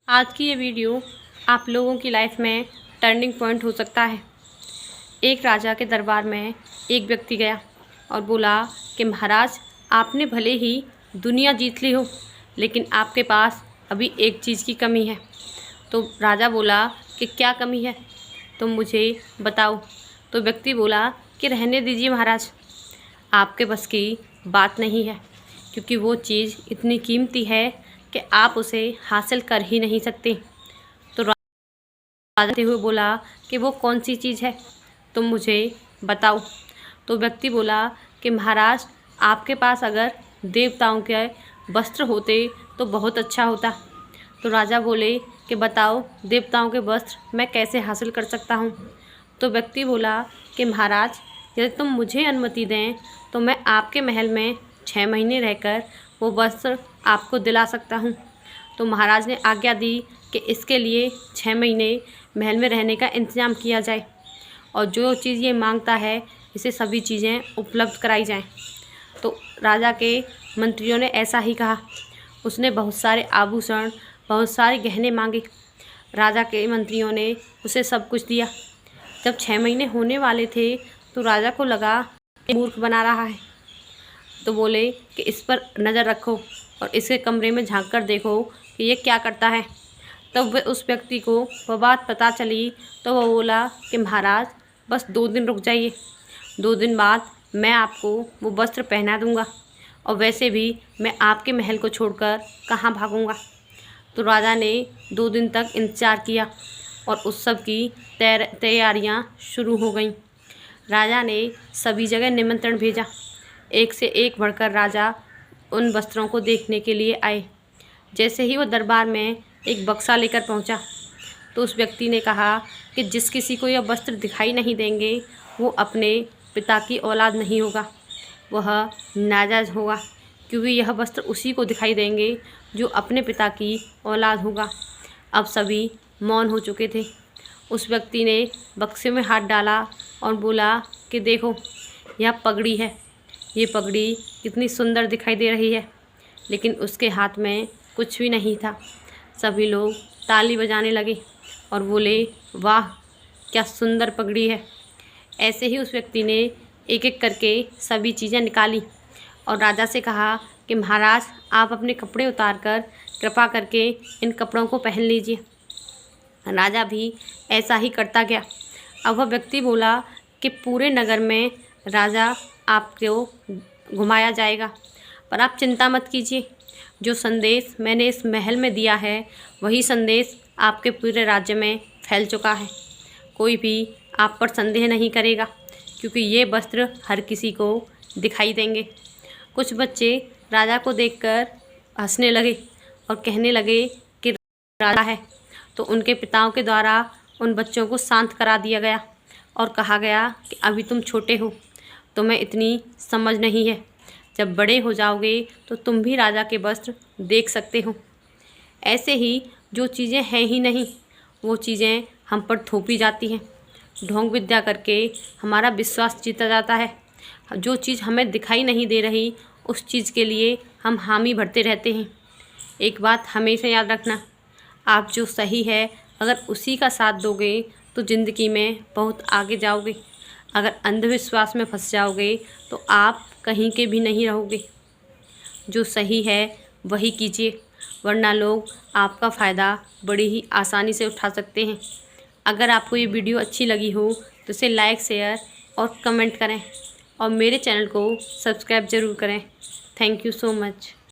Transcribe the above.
आज की ये वीडियो आप लोगों की लाइफ में टर्निंग पॉइंट हो सकता है। एक राजा के दरबार में एक व्यक्ति गया और बोला कि महाराज, आपने भले ही दुनिया जीत ली हो, लेकिन आपके पास अभी एक चीज़ की कमी है। तो राजा बोला कि क्या कमी है, तुम मुझे बताओ। तो व्यक्ति बोला कि रहने दीजिए महाराज, आपके बस की बात नहीं है, क्योंकि वो चीज़ इतनी कीमती है कि आप उसे हासिल कर ही नहीं सकते। तो राजा हुए बोला कि वो कौन सी चीज़ है, तुम मुझे बताओ। तो व्यक्ति बोला कि महाराज, आपके पास अगर देवताओं के वस्त्र होते तो बहुत अच्छा होता। तो राजा बोले कि बताओ, देवताओं के वस्त्र मैं कैसे हासिल कर सकता हूँ। तो व्यक्ति बोला कि महाराज, यदि तुम मुझे अनुमति दें तो मैं आपके महल में 6 महीने रहकर वो वस्त्र आपको दिला सकता हूँ। तो महाराज ने आज्ञा दी कि इसके लिए 6 महीने महल में रहने का इंतज़ाम किया जाए और जो चीज़ ये मांगता है इसे सभी चीज़ें उपलब्ध कराई जाएं। तो राजा के मंत्रियों ने ऐसा ही कहा। उसने बहुत सारे आभूषण, बहुत सारे गहने मांगे। राजा के मंत्रियों ने उसे सब कुछ दिया। जब 6 महीने होने वाले थे तो राजा को लगा कि मूर्ख बना रहा है। तो बोले कि इस पर नज़र रखो और इसके कमरे में झांक कर देखो कि ये क्या करता है। तब वह उस व्यक्ति को वह बात पता चली तो वह बोला कि महाराज, बस 2 दिन रुक जाइए, 2 दिन बाद मैं आपको वो वस्त्र पहना दूंगा, और वैसे भी मैं आपके महल को छोड़कर कहाँ भागूंगा। तो राजा ने 2 दिन तक इंतज़ार किया और उत्सव की तैयारियां शुरू हो गईं। राजा ने सभी जगह निमंत्रण भेजा। एक से एक बढ़कर राजा उन वस्त्रों को देखने के लिए आए। जैसे ही वो दरबार में एक बक्सा लेकर पहुंचा तो उस व्यक्ति ने कहा कि जिस किसी को यह वस्त्र दिखाई नहीं देंगे वो अपने पिता की औलाद नहीं होगा, वह नाजायज़ होगा, क्योंकि यह वस्त्र उसी को दिखाई देंगे जो अपने पिता की औलाद होगा। अब सभी मौन हो चुके थे। उस व्यक्ति ने बक्से में हाथ डाला और बोला कि देखो, यह पगड़ी है, ये पगड़ी कितनी सुंदर दिखाई दे रही है, लेकिन उसके हाथ में कुछ भी नहीं था। सभी लोग ताली बजाने लगे और बोले, वाह क्या सुंदर पगड़ी है। ऐसे ही उस व्यक्ति ने एक एक करके सभी चीज़ें निकाली और राजा से कहा कि महाराज, आप अपने कपड़े उतारकर कृपा करके इन कपड़ों को पहन लीजिए। राजा भी ऐसा ही करता गया। अब वह व्यक्ति बोला कि पूरे नगर में राजा आपको घुमाया जाएगा, पर आप चिंता मत कीजिए, जो संदेश मैंने इस महल में दिया है वही संदेश आपके पूरे राज्य में फैल चुका है। कोई भी आप पर संदेह नहीं करेगा, क्योंकि ये वस्त्र हर किसी को दिखाई देंगे। कुछ बच्चे राजा को देखकर हंसने लगे और कहने लगे कि राजा है। तो उनके पिताओं के द्वारा उन बच्चों को शांत करा दिया गया और कहा गया कि अभी तुम छोटे हो, तुम्हें इतनी समझ नहीं है, जब बड़े हो जाओगे तो तुम भी राजा के वस्त्र देख सकते हो। ऐसे ही जो चीज़ें हैं ही नहीं वो चीज़ें हम पर थोपी जाती हैं। ढोंग विद्या करके हमारा विश्वास जीता जाता है। जो चीज़ हमें दिखाई नहीं दे रही उस चीज़ के लिए हम हामी भरते रहते हैं। एक बात हमेशा याद रखना, आप जो सही है अगर उसी का साथ दोगे तो ज़िंदगी में बहुत आगे जाओगे। अगर अंधविश्वास में फंस जाओगे तो आप कहीं के भी नहीं रहोगे। जो सही है वही कीजिए, वरना लोग आपका फ़ायदा बड़ी ही आसानी से उठा सकते हैं। अगर आपको ये वीडियो अच्छी लगी हो तो इसे लाइक, शेयर और कमेंट करें और मेरे चैनल को सब्सक्राइब ज़रूर करें। Thank you so much.